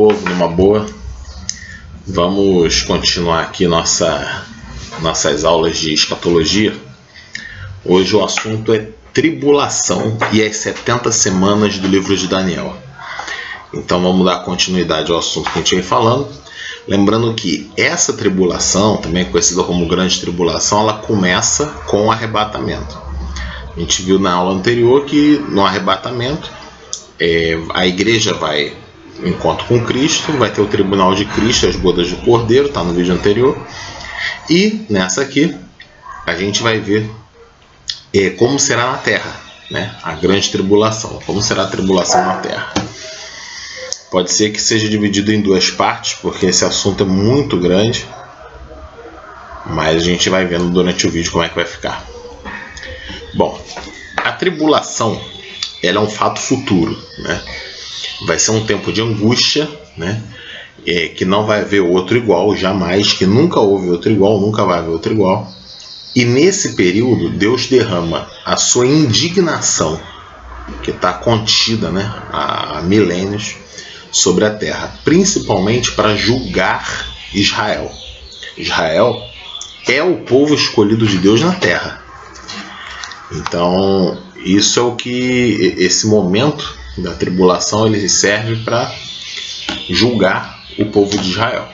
Povo, numa boa, vamos continuar aqui nossas aulas de escatologia. Hoje o assunto é tribulação e as 70 semanas do livro de Daniel. Então vamos dar continuidade ao assunto que a gente vem falando. Lembrando que essa tribulação, também conhecida como grande tribulação, ela começa com o arrebatamento. A gente viu na aula anterior que no arrebatamento a igreja vai ao encontro com Cristo, vai ter o tribunal de Cristo, as bodas do Cordeiro, está no vídeo anterior. E nessa aqui a gente vai ver como será na Terra, né? A grande tribulação, como será a tribulação na Terra. Pode ser que seja dividido em duas partes, porque esse assunto é muito grande, mas a gente vai vendo durante o vídeo como é que vai ficar. Bom, a tribulação ela é um fato futuro, né? Vai ser um tempo de angústia, né? Que não vai haver outro igual, jamais, que nunca houve outro igual, nunca vai haver outro igual. E nesse período, Deus derrama a sua indignação, que está contida, né, há milênios, sobre a terra, principalmente para julgar Israel. Israel é o povo escolhido de Deus na terra. Então, isso é o que esse momento da tribulação ele serve para julgar o povo de Israel.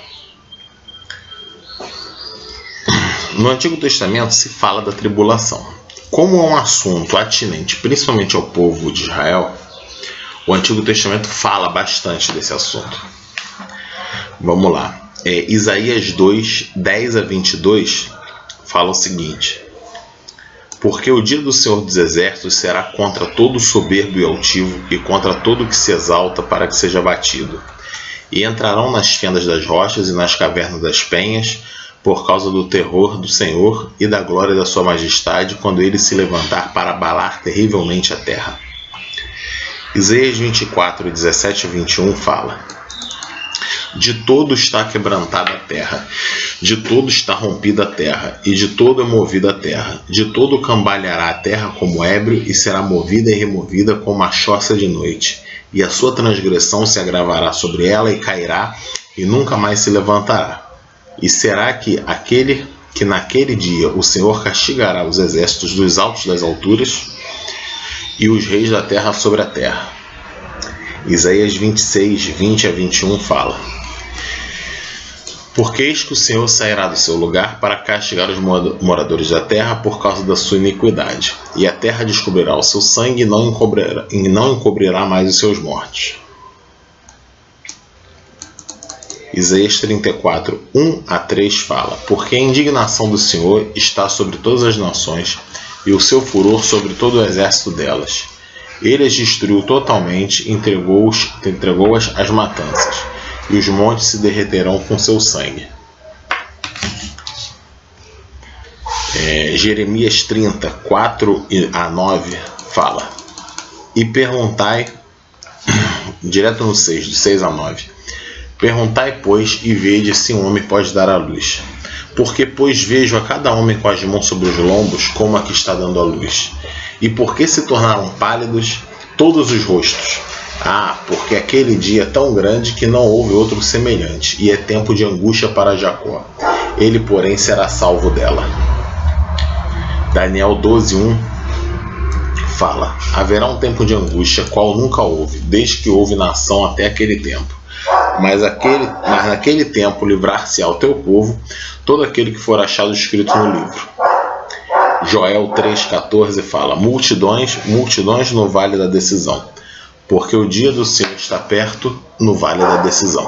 No Antigo Testamento se fala da tribulação. Como é um assunto atinente principalmente ao povo de Israel, o Antigo Testamento fala bastante desse assunto. Vamos lá. Isaías 2, 10 a 22 fala o seguinte: porque o dia do Senhor dos Exércitos será contra todo soberbo e altivo, e contra todo que se exalta para que seja batido. E entrarão nas fendas das rochas e nas cavernas das penhas, por causa do terror do Senhor e da glória da sua majestade, quando ele se levantar para abalar terrivelmente a terra. Isaías 24, 17 a 21 fala: de todo está quebrantada a terra, de todo está rompida a terra, e de todo é movida a terra. De todo cambalhará a terra como ébrio, e será movida e removida como a choça de noite. E a sua transgressão se agravará sobre ela e cairá, e nunca mais se levantará. E será que naquele dia o Senhor castigará os exércitos dos altos das alturas, e os reis da terra sobre a terra. Isaías 26, 20 a 21 fala: porque eis que o Senhor sairá do seu lugar para castigar os moradores da terra por causa da sua iniquidade, e a terra descobrirá o seu sangue e não encobrirá mais os seus mortos. Isaías 34, 1 a 3 fala: porque a indignação do Senhor está sobre todas as nações, e o seu furor sobre todo o exército delas. Ele as destruiu totalmente, entregou-as às matanças, e os montes se derreterão com seu sangue. Jeremias 30, 4 a 9 fala: e perguntai, direto no 6, do 6 a 9, perguntai, pois, e vede se um homem pode dar à luz. Porque, pois, vejo a cada homem com as mãos sobre os lombos, como a que está dando à luz. E por que se tornaram pálidos todos os rostos? Porque aquele dia é tão grande que não houve outro semelhante, e é tempo de angústia para Jacó. Ele, porém, será salvo dela. Daniel 12, 1 fala: haverá um tempo de angústia, qual nunca houve, desde que houve nação até aquele tempo. Mas naquele tempo livrar-se-á o teu povo, todo aquele que for achado escrito no livro. Joel 3,14 fala: multidões no vale da decisão, porque o dia do Senhor está perto no vale da decisão.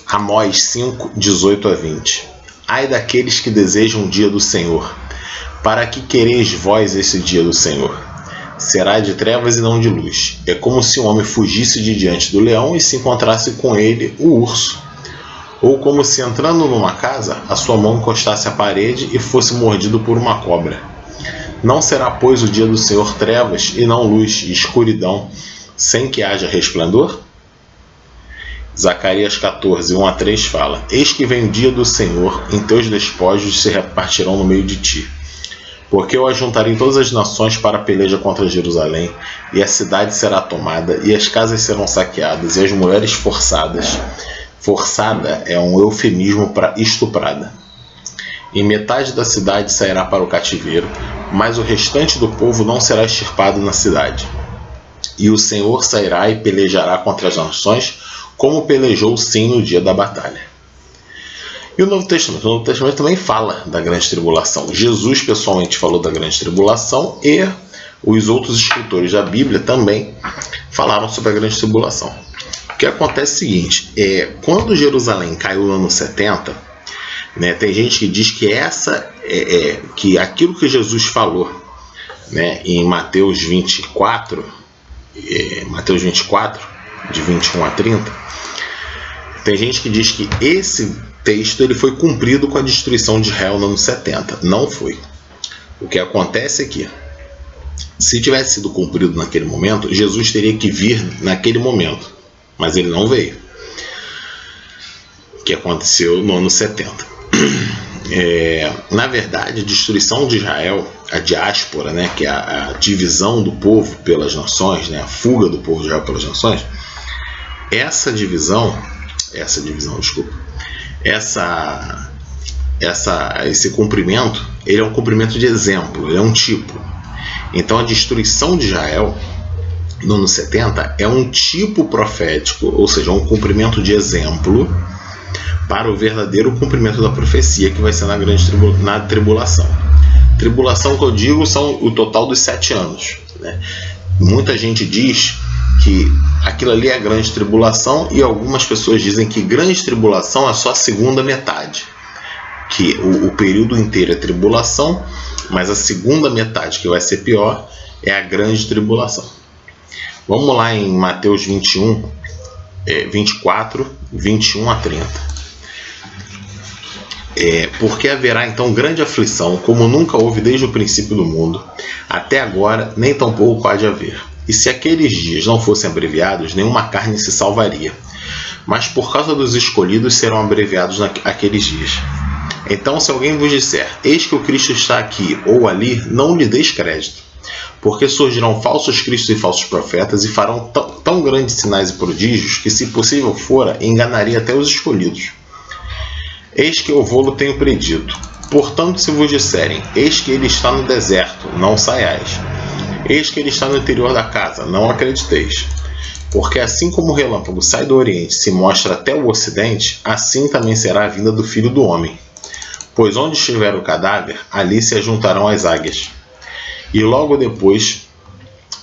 Amós 5, 18 a 20. Ai daqueles que desejam o dia do Senhor. Para que quereis vós esse dia do Senhor? Será de trevas e não de luz. É como se um homem fugisse de diante do leão e se encontrasse com ele o urso. Ou como se, entrando numa casa, a sua mão encostasse à parede e fosse mordido por uma cobra. Não será, pois, o dia do Senhor trevas e não luz e escuridão, sem que haja resplendor? Zacarias 14, 1 a 3 fala: eis que vem o dia do Senhor, em teus despojos se repartirão no meio de ti. Porque eu ajuntarei todas as nações para a peleja contra Jerusalém, e a cidade será tomada, e as casas serão saqueadas, e as mulheres forçadas. Forçada é um eufemismo para estuprada. E metade da cidade sairá para o cativeiro, mas o restante do povo não será extirpado na cidade. E o Senhor sairá e pelejará contra as nações, como pelejou sim no dia da batalha. E o Novo Testamento também fala da grande tribulação. Jesus pessoalmente falou da grande tribulação e os outros escritores da Bíblia também falaram sobre a grande tribulação. O que acontece é o seguinte, quando Jerusalém caiu no ano 70, né, tem gente que diz que que aquilo que Jesus falou, né, em Mateus 24, de 21 a 30, tem gente que diz que esse texto ele foi cumprido com a destruição de Israel no ano 70. Não foi. O que acontece é que, se tivesse sido cumprido naquele momento, Jesus teria que vir naquele momento. Mas ele não veio. O que aconteceu no ano 70. Na verdade, a destruição de Israel, a diáspora, né, que é a divisão do povo pelas nações, né, a fuga do povo de Israel pelas nações, esse cumprimento, ele é um cumprimento de exemplo, ele é um tipo. Então a destruição de Israel no ano 70 é um tipo profético, ou seja, um cumprimento de exemplo para o verdadeiro cumprimento da profecia que vai ser na tribulação. Tribulação que eu digo são o total dos 7 anos, né? Muita gente diz que aquilo ali é a grande tribulação, e algumas pessoas dizem que grande tribulação é só a segunda metade, que o período inteiro é tribulação, mas a segunda metade, que vai ser pior, é a grande tribulação. Vamos lá em Mateus 24, 21 a 30. Porque haverá então grande aflição, como nunca houve desde o princípio do mundo, até agora, nem tampouco há de haver. E se aqueles dias não fossem abreviados, nenhuma carne se salvaria. Mas por causa dos escolhidos serão abreviados aqueles dias. Então, se alguém vos disser, eis que o Cristo está aqui ou ali, não lhe deis crédito. Porque surgirão falsos cristos e falsos profetas, e farão tão grandes sinais e prodígios, que, se possível fora, enganaria até os escolhidos. Eis que eu vou-lo tenho predito. Portanto, se vos disserem, eis que ele está no deserto, não saiais. Eis que ele está no interior da casa, não acrediteis. Porque assim como o relâmpago sai do oriente e se mostra até o ocidente, assim também será a vinda do Filho do Homem. Pois onde estiver o cadáver, ali se ajuntarão as águias. E logo depois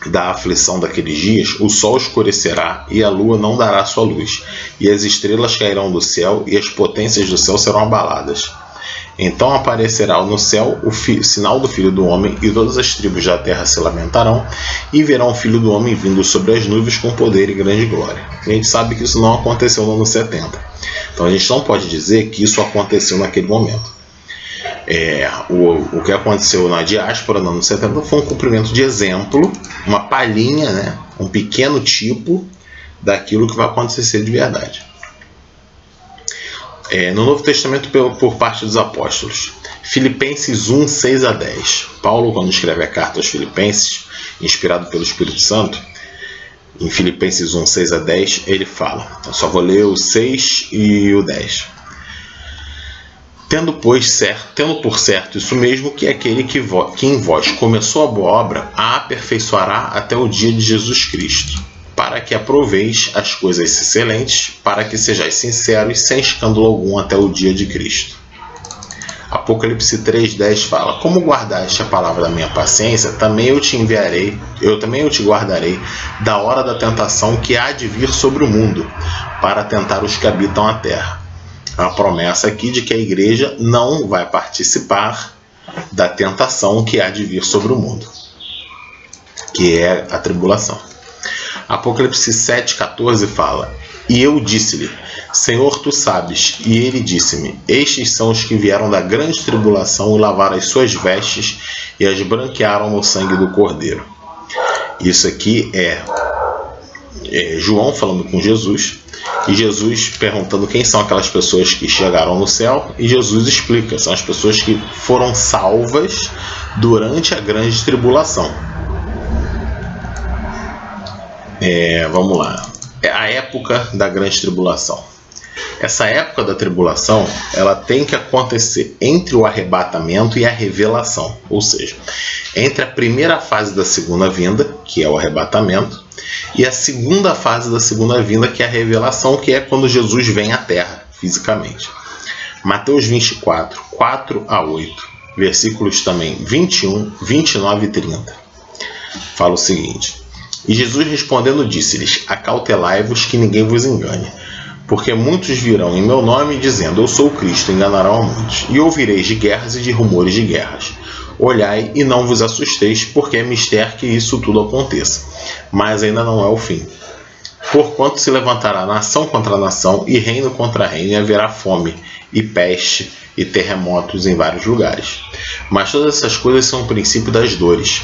da aflição daqueles dias, o sol escurecerá e a lua não dará sua luz, e as estrelas cairão do céu e as potências do céu serão abaladas. Então aparecerá no céu o sinal do Filho do Homem, e todas as tribos da terra se lamentarão, e verão o Filho do Homem vindo sobre as nuvens com poder e grande glória. A gente sabe que isso não aconteceu no ano 70. Então a gente não pode dizer que isso aconteceu naquele momento. O que aconteceu na diáspora no ano 70 foi um cumprimento de exemplo, uma palhinha, né, um pequeno tipo daquilo que vai acontecer de verdade. No Novo Testamento, por parte dos apóstolos, Filipenses 1, 6 a 10. Paulo, quando escreve a carta aos Filipenses, inspirado pelo Espírito Santo, em Filipenses 1, 6 a 10, ele fala, eu só vou ler o 6 e o 10. Tendo por certo isso mesmo, que aquele que em vós começou a boa obra, a aperfeiçoará até o dia de Jesus Cristo, para que aproveis as coisas excelentes, para que sejais sinceros, sem escândalo algum, até o dia de Cristo. Apocalipse 3:10 fala, como guardaste a palavra da minha paciência, também eu te guardarei da hora da tentação que há de vir sobre o mundo, para tentar os que habitam a terra. A promessa aqui de que a igreja não vai participar da tentação que há de vir sobre o mundo, que é a tribulação. Apocalipse 7:14 fala, e eu disse-lhe, Senhor, tu sabes, e ele disse-me, estes são os que vieram da grande tribulação e lavaram as suas vestes e as branquearam no sangue do Cordeiro. Isso aqui é João falando com Jesus, e Jesus perguntando quem são aquelas pessoas que chegaram no céu, e Jesus explica, são as pessoas que foram salvas durante a grande tribulação. Vamos lá. É a época da grande tribulação. Essa época da tribulação, ela tem que acontecer entre o arrebatamento e a revelação, ou seja, entre a primeira fase da segunda vinda, que é o arrebatamento, e a segunda fase da segunda vinda, que é a revelação, que é quando Jesus vem à Terra, fisicamente. Mateus 24, 4 a 8, versículos também 21, 29 e 30. Fala o seguinte: E Jesus respondendo disse-lhes: Acautelai-vos que ninguém vos engane. Porque muitos virão em meu nome dizendo, eu sou o Cristo, enganarão a muitos. E ouvireis de guerras e de rumores de guerras. Olhai e não vos assusteis, porque é mister que isso tudo aconteça. Mas ainda não é o fim. Porquanto se levantará nação contra nação, e reino contra reino, e haverá fome, e peste, e terremotos em vários lugares. Mas todas essas coisas são o princípio das dores.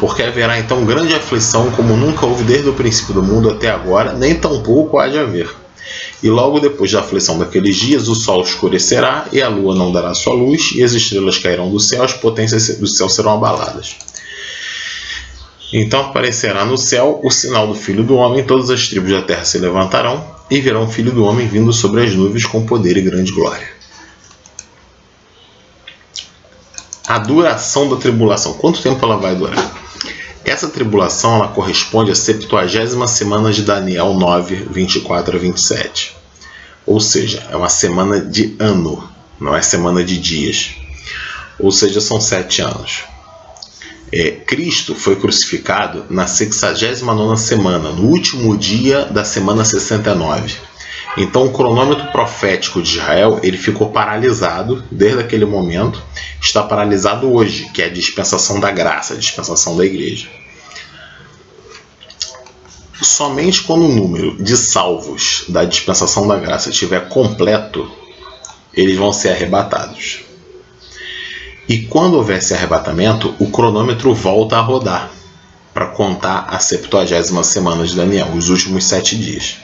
Porque haverá então grande aflição, como nunca houve desde o princípio do mundo até agora, nem tampouco há de haver. E logo depois da aflição daqueles dias, o sol escurecerá, e a lua não dará sua luz, e as estrelas cairão do céu, as potências do céu serão abaladas. Então aparecerá no céu o sinal do Filho do Homem, todas as tribos da terra se levantarão, e verão o Filho do Homem vindo sobre as nuvens com poder e grande glória. A duração da tribulação. Quanto tempo ela vai durar? Essa tribulação ela corresponde à 70ª semana de Daniel 9, 24 a 27. Ou seja, é uma semana de ano, não é semana de dias. Ou seja, são 7 anos. Cristo foi crucificado na 69ª semana, no último dia da semana 69. Então o cronômetro profético de Israel ele ficou paralisado desde aquele momento, está paralisado hoje, que é a dispensação da graça, a dispensação da igreja. Somente quando o número de salvos da dispensação da graça estiver completo, eles vão ser arrebatados. E quando houver esse arrebatamento, o cronômetro volta a rodar para contar a 70ª semana de Daniel, os últimos 7 dias.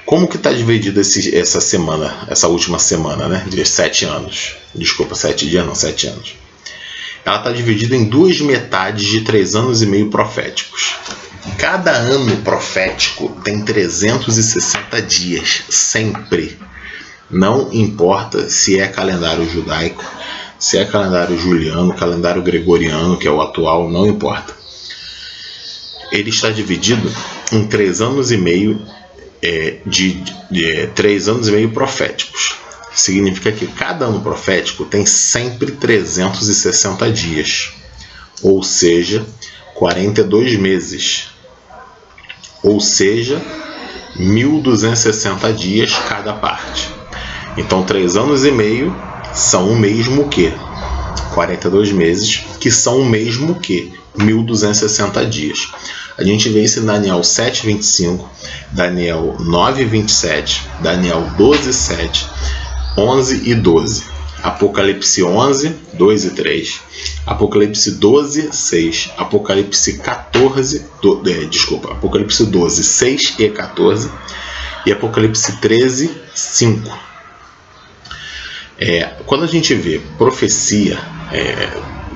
Como que está dividida essa semana, essa última semana, né? De 7 anos. Desculpa, 7 dias não, 7 anos. Ela está dividida em 2 metades de 3 anos e meio proféticos. Cada ano profético tem 360 dias, sempre. Não importa se é calendário judaico, se é calendário juliano, calendário gregoriano, que é o atual, não importa. Ele está dividido em 3 anos e meio 3 anos e meio proféticos. Significa que cada ano profético tem sempre 360 dias, ou seja, 42 meses, ou seja, 1260 dias cada parte. Então 3 anos e meio são o mesmo que 42 meses, que são o mesmo que 1260 dias. A gente vê isso em Daniel 7:25, Daniel 9:27, Daniel 12:7, 11 e 12, Apocalipse 11, 2 e 3, Apocalipse 12, 6, Apocalipse 12, 6 e 14 e Apocalipse 13, 5. Quando a gente vê profecia,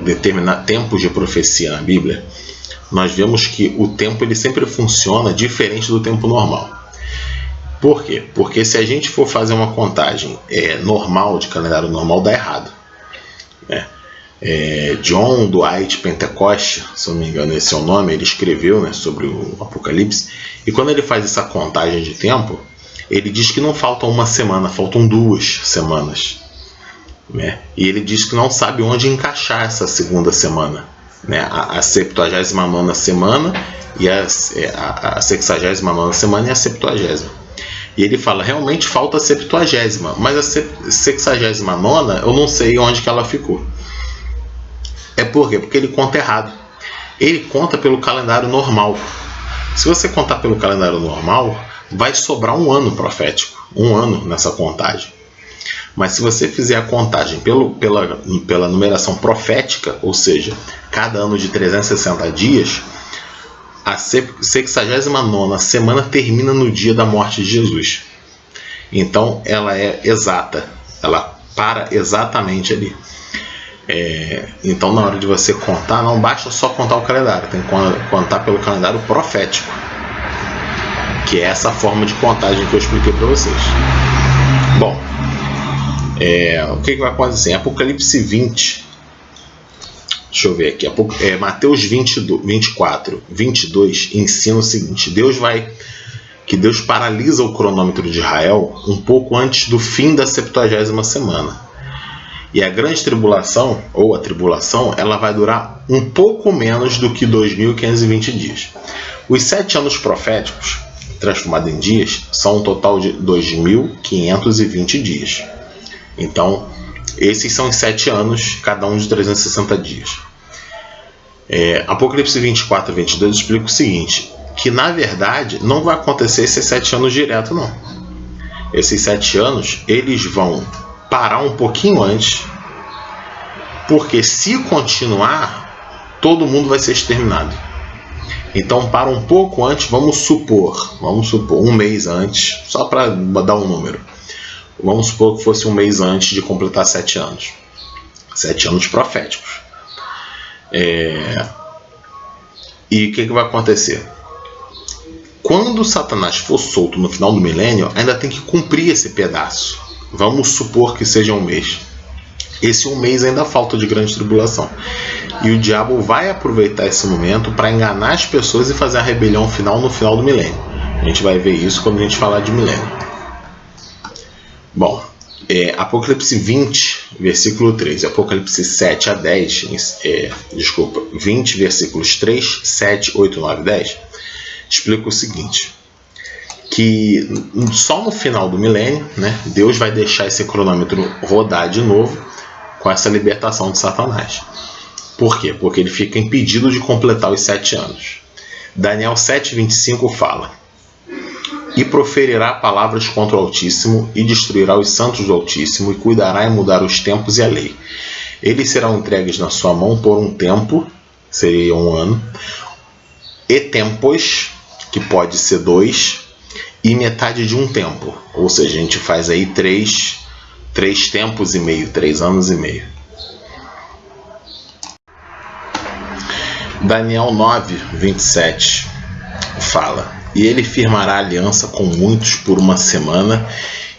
determinar tempos de profecia na Bíblia, nós vemos que o tempo ele sempre funciona diferente do tempo normal. Por quê? Porque se a gente for fazer uma contagem normal, de calendário normal, dá errado. John Dwight Pentecost, se eu não me engano esse é o nome, ele escreveu sobre o Apocalipse, e quando ele faz essa contagem de tempo, ele diz que não falta uma semana, faltam 2 semanas. E ele diz que não sabe onde encaixar essa segunda semana. A 79ª semana e a 69ª semana e a 70ª. E ele fala, realmente falta a 70ª, mas a 69ª eu não sei onde que ela ficou. Por quê? Porque ele conta errado. Ele conta pelo calendário normal. Se você contar pelo calendário normal, vai sobrar um ano profético, um ano nessa contagem. Mas se você fizer a contagem pela numeração profética, ou seja, cada ano de 360 dias, a 69ª semana termina no dia da morte de Jesus. Então ela é exata, ela para exatamente ali. Então, na hora de você contar, não basta só contar o calendário, tem que contar pelo calendário profético, que é essa forma de contagem que eu expliquei para vocês. Bom, o que vai acontecer? Em Apocalipse 20, deixa eu ver aqui, Mateus 24, 22 ensina o seguinte: Deus paralisa o cronômetro de Israel um pouco antes do fim da 70ª semana. E a grande tribulação, ou a tribulação, ela vai durar um pouco menos do que 2.520 dias. Os 7 anos proféticos, transformados em dias, são um total de 2.520 dias. Então, esses são os 7 anos, cada um de 360 dias. Apocalipse 24 e 22 explica o seguinte, que na verdade não vai acontecer esses 7 anos direto, não. Esses 7 anos, eles vão parar um pouquinho antes, porque se continuar, todo mundo vai ser exterminado. Então, para um pouco antes, vamos supor um mês antes, só para dar um número. Vamos supor que fosse um mês antes de completar 7 anos. 7 anos proféticos. E o que vai acontecer? Quando Satanás for solto no final do milênio, ainda tem que cumprir esse pedaço. Vamos supor que seja um mês. Esse um mês ainda falta de grande tribulação. E o diabo vai aproveitar esse momento para enganar as pessoas e fazer a rebelião final no final do milênio. A gente vai ver isso quando a gente falar de milênio. Bom, Apocalipse 20, versículo 3, Apocalipse 7 a 10, 20, versículos 3, 7, 8, 9 e 10, explica o seguinte, que só no final do milênio, né, Deus vai deixar esse cronômetro rodar de novo com essa libertação de Satanás. Por quê? Porque ele fica impedido de completar os 7 anos. Daniel 7,25 fala: E proferirá palavras contra o Altíssimo, e destruirá os santos do Altíssimo, e cuidará em mudar os tempos e a lei. Eles serão entregues na sua mão por um tempo, seria um ano, e tempos, que pode ser 2, e metade de um tempo. Ou seja, a gente faz aí 3 tempos e meio, 3 anos e meio. Daniel 9:27 fala: E ele firmará aliança com muitos por uma semana,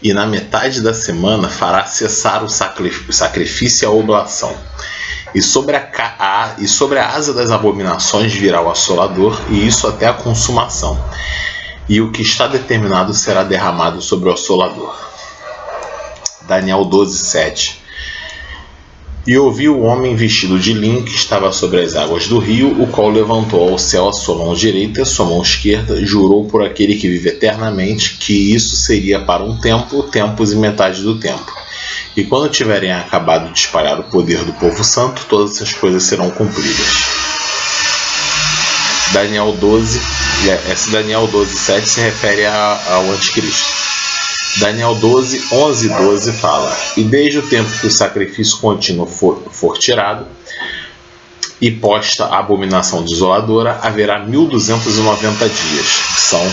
e na metade da semana fará cessar o sacrifício e a oblação. E sobre a asa das abominações virá o assolador, e isso até a consumação. E o que está determinado será derramado sobre o assolador. Daniel 12:7. E ouvi o homem vestido de linho que estava sobre as águas do rio, o qual levantou ao céu a sua mão direita e a sua mão esquerda, jurou por aquele que vive eternamente, que isso seria para um tempo, tempos e metade do tempo. E quando tiverem acabado de espalhar o poder do povo santo, todas essas coisas serão cumpridas. Daniel 12, esse Daniel 12:7 se refere ao anticristo. Daniel 12, 11 e 12 fala: E desde o tempo que o sacrifício contínuo for tirado e posta a abominação desoladora, haverá 1.290 dias, que são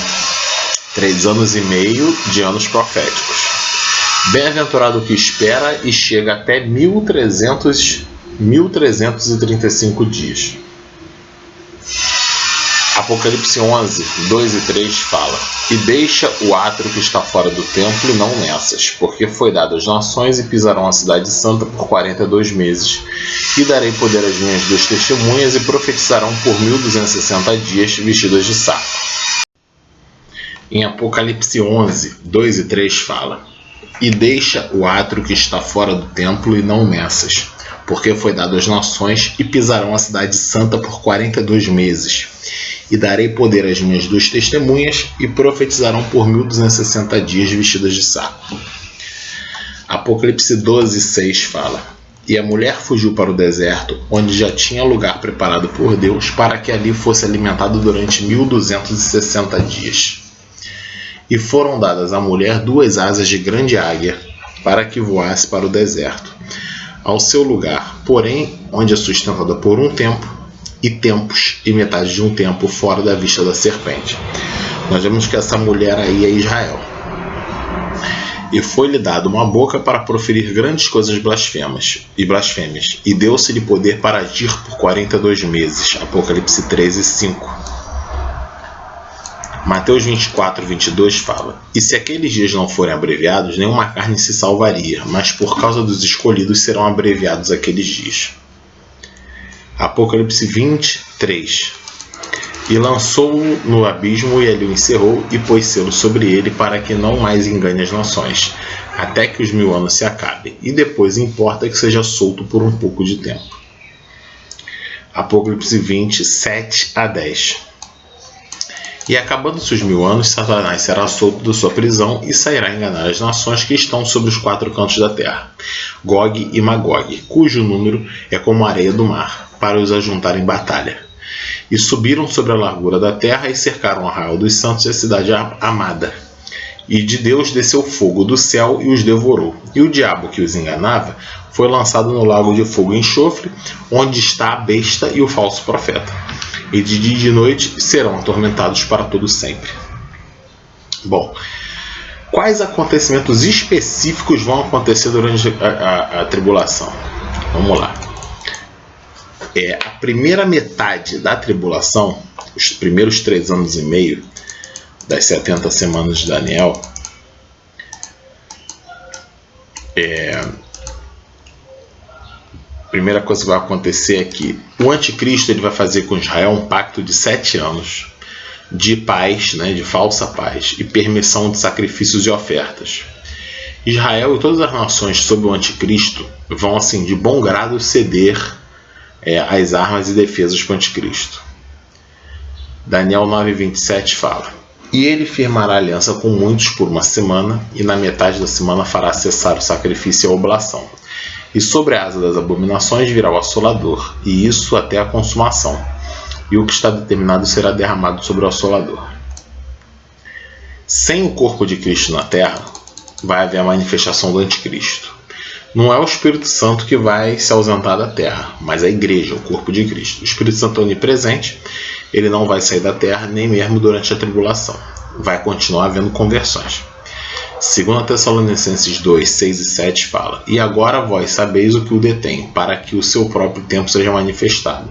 3 anos e meio de anos proféticos. Bem-aventurado o que espera e chega até 1.335 dias. Apocalipse 11, 2 e 3 fala: E deixa o átrio que está fora do templo e não nessas, porque foi dado às nações e pisarão a cidade santa por 42 meses. E darei poder às minhas 2 testemunhas e profetizarão por 1.260 dias vestidas de saco. Em Apocalipse 11, 2 e 3 fala: E deixa o átrio que está fora do templo e não nessas, porque foi dado às nações e pisarão a cidade santa por 42 meses. E darei poder às minhas 2 testemunhas e profetizarão por 1.260 dias vestidas de saco. Apocalipse 12:6 fala: E a mulher fugiu para o deserto, onde já tinha lugar preparado por Deus, para que ali fosse alimentada durante 1.260 dias. E foram dadas à mulher 2 asas de grande águia, para que voasse para o deserto, ao seu lugar, porém, onde é sustentada por um tempo, e tempos e metade de um tempo fora da vista da serpente. Nós vemos que essa mulher aí é Israel. E foi-lhe dado uma boca para proferir grandes coisas blasfêmias, e deu-se-lhe poder para agir por 42 meses. Apocalipse 13, 5. Mateus 24, 22 fala: E se aqueles dias não forem abreviados, nenhuma carne se salvaria, mas por causa dos escolhidos serão abreviados aqueles dias. Apocalipse 23. E lançou-o no abismo e ali o encerrou, e pôs selo sobre ele, para que não mais engane as nações, até que os 1000 anos se acabem, e depois importa que seja solto por um pouco de tempo. Apocalipse 27 a 10. E acabando-se os 1000 anos, Satanás será solto da sua prisão e sairá a enganar as nações que estão sobre os 4 cantos da terra, Gog e Magog, cujo número é como a areia do mar, para os ajuntar em batalha. E subiram sobre a largura da terra e cercaram o arraial dos santos e a cidade amada. E de Deus desceu fogo do céu e os devorou. E o diabo que os enganava foi lançado no lago de fogo e enxofre, onde está a besta e o falso profeta. E de dia e de noite serão atormentados para todo sempre. Bom, quais acontecimentos específicos vão acontecer durante a tribulação? Vamos lá. A primeira metade da tribulação, os primeiros 3 anos e meio das 70 semanas de Daniel, a primeira coisa que vai acontecer é que o anticristo ele vai fazer com Israel um pacto de 7 anos de paz, de falsa paz, e permissão de sacrifícios e ofertas. Israel e todas as nações sob o anticristo vão assim de bom grado ceder as armas e defesas para o anticristo. Daniel 9:27 fala: E ele firmará aliança com muitos por uma semana, e na metade da semana fará cessar o sacrifício e a oblação. E sobre a asa das abominações virá o assolador, e isso até a consumação. E o que está determinado será derramado sobre o assolador. Sem o corpo de Cristo na terra, vai haver a manifestação do anticristo. Não é o Espírito Santo que vai se ausentar da terra, mas a igreja, o corpo de Cristo. O Espírito Santo é onipresente, ele não vai sair da terra nem mesmo durante a tribulação. Vai continuar havendo conversões. 2 Tessalonicenses 2, 6 e 7 fala: E agora vós sabeis o que o detém, para que o seu próprio tempo seja manifestado.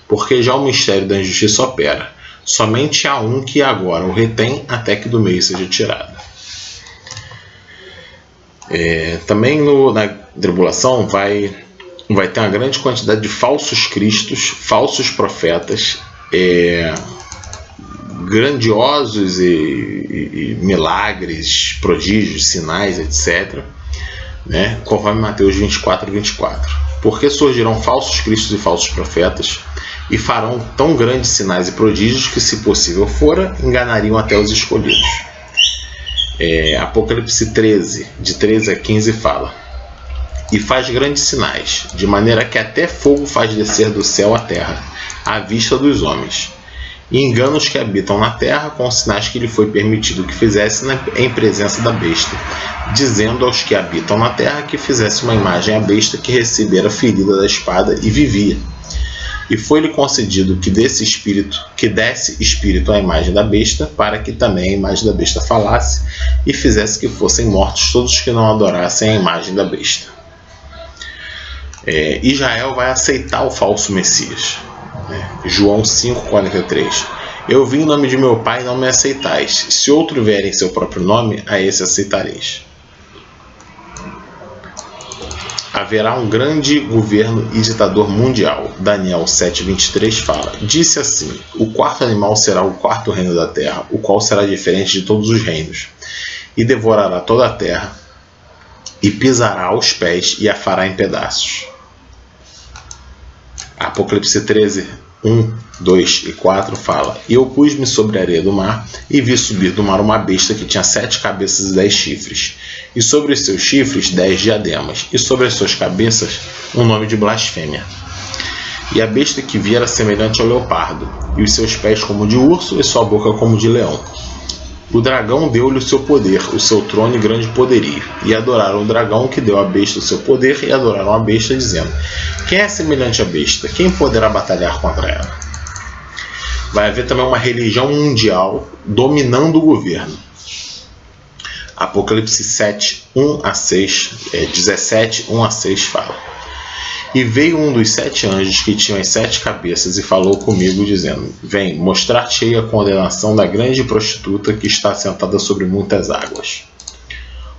Porque já o mistério da injustiça opera. Somente há um que agora o retém, até que do meio seja tirado. Também na tribulação vai ter uma grande quantidade de falsos cristos, falsos profetas, grandiosos e milagres, prodígios, sinais, etc. Conforme Mateus 24, 24. Porque surgirão falsos cristos e falsos profetas, e farão tão grandes sinais e prodígios que, se possível fora, enganariam até os escolhidos. Apocalipse 13, de 13 a 15 fala: E faz grandes sinais, de maneira que até fogo faz descer do céu à terra, à vista dos homens. E engana os que habitam na terra com os sinais que lhe foi permitido que fizesse em presença da besta, dizendo aos que habitam na terra que fizesse uma imagem à besta que recebera ferida da espada e vivia. E foi-lhe concedido que desse espírito à imagem da besta, para que também a imagem da besta falasse, e fizesse que fossem mortos todos os que não adorassem a imagem da besta. Israel vai aceitar o falso Messias. João 5,43. Eu vim em nome de meu Pai e não me aceitais. Se outro vier em seu próprio nome, a esse aceitareis. Haverá um grande governo e ditador mundial. Daniel 7,23 fala: Disse assim: O quarto animal será o quarto reino da terra, o qual será diferente de todos os reinos, e devorará toda a terra, e pisará aos pés e a fará em pedaços. Apocalipse 13, 1, 2 e 4 fala: E eu pus-me sobre a areia do mar, e vi subir do mar uma besta que tinha 7 cabeças e 10 chifres, e sobre os seus chifres 10 diademas, e sobre as suas cabeças um nome de blasfêmia. E a besta que vi era semelhante ao leopardo, e os seus pés como de urso, e sua boca como de leão. O dragão deu-lhe o seu poder, o seu trono e grande poderio, e adoraram o dragão que deu à besta o seu poder, e adoraram a besta, dizendo: Quem é semelhante à besta? Quem poderá batalhar contra ela? Vai haver também uma religião mundial dominando o governo. Apocalipse 7, 1 a 6, 17, 1 a 6 fala: E veio um dos 7 anjos que tinham as 7 cabeças e falou comigo, dizendo: Vem, mostrar-te-ei a condenação da grande prostituta que está sentada sobre muitas águas,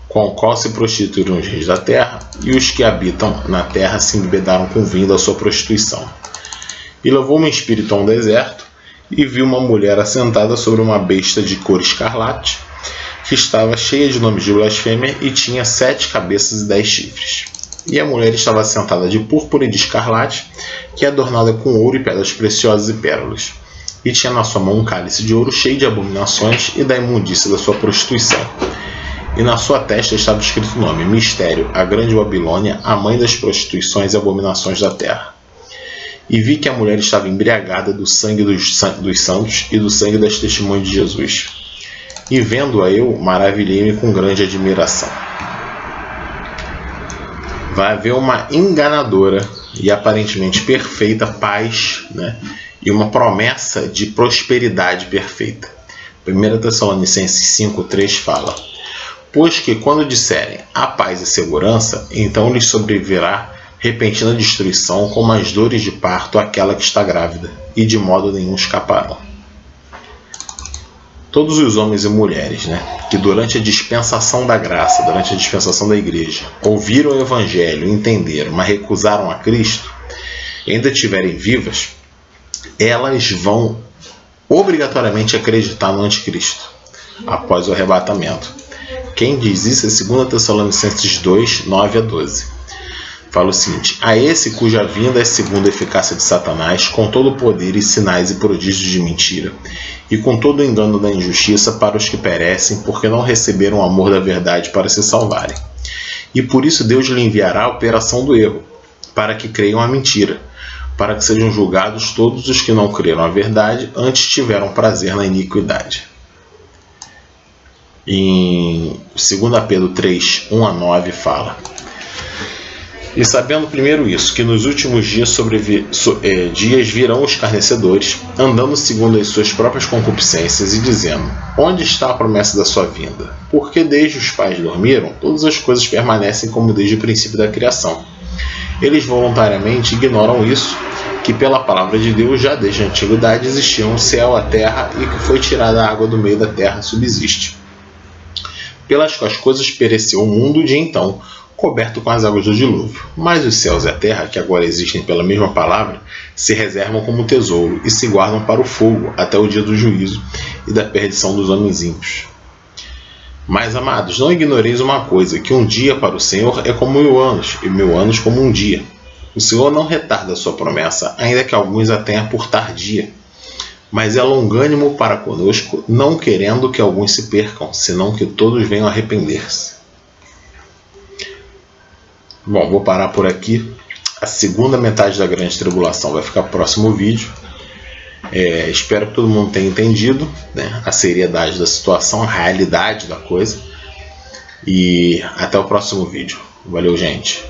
com o qual se prostituíram os reis da terra, e os que habitam na terra se embebedaram com vinho da sua prostituição. E levou-me em espírito a um deserto, e vi uma mulher assentada sobre uma besta de cor escarlate, que estava cheia de nomes de blasfêmia e tinha 7 cabeças e 10 chifres. E a mulher estava sentada de púrpura e de escarlate, que é adornada com ouro e pedras preciosas e pérolas. E tinha na sua mão um cálice de ouro cheio de abominações e da imundícia da sua prostituição. E na sua testa estava escrito o nome: Mistério, a grande Babilônia, a mãe das prostituições e abominações da terra. E vi que a mulher estava embriagada do sangue dos santos e do sangue das testemunhas de Jesus. E vendo-a eu, maravilhei-me com grande admiração. Vai haver uma enganadora e aparentemente perfeita paz, né? E uma promessa de prosperidade perfeita. 1 Tessalonicenses 5,3 fala: Pois que quando disserem a paz e segurança, então lhes sobrevirá repentina destruição, como as dores de parto àquela que está grávida, e de modo nenhum escaparão. Todos os homens e mulheres, né, que durante a dispensação da graça, durante a dispensação da igreja, ouviram o evangelho, entenderam, mas recusaram a Cristo, e ainda estiverem vivas, elas vão obrigatoriamente acreditar no anticristo, após o arrebatamento. Quem diz isso é 2 Tessalonicenses 2, 9 a 12. Fala o seguinte: a esse cuja vinda é segundo a eficácia de Satanás, com todo o poder e sinais e prodígios de mentira, e com todo o engano da injustiça para os que perecem, porque não receberam o amor da verdade para se salvarem. E por isso Deus lhe enviará a operação do erro, para que creiam a mentira, para que sejam julgados todos os que não creram a verdade, antes tiveram prazer na iniquidade. Em 2 Pedro 3, 1 a 9 fala: E sabendo primeiro isso, que nos últimos dias, dias virão os escarnecedores, andando segundo as suas próprias concupiscências e dizendo: Onde está a promessa da sua vinda? Porque desde os pais dormiram, todas as coisas permanecem como desde o princípio da criação. Eles voluntariamente ignoram isso, que pela palavra de Deus já desde a antiguidade existiam o céu, a terra, e que foi tirada a água do meio da terra subsiste, pelas quais coisas pereceu o mundo de então, coberto com as águas do dilúvio. Mas os céus e a terra, que agora existem pela mesma palavra, se reservam como tesouro e se guardam para o fogo até o dia do juízo e da perdição dos homens ímpios. Mas, amados, não ignoreis uma coisa, que um dia para o Senhor é como 1000 anos, e 1000 anos como um dia. O Senhor não retarda a sua promessa, ainda que alguns a tenham por tardia, mas é longânimo para conosco, não querendo que alguns se percam, senão que todos venham a arrepender-se. Bom, vou parar por aqui. A segunda metade da grande tribulação vai ficar no próximo vídeo. Espero que todo mundo tenha entendido, né, a seriedade da situação, a realidade da coisa. E até o próximo vídeo. Valeu, gente.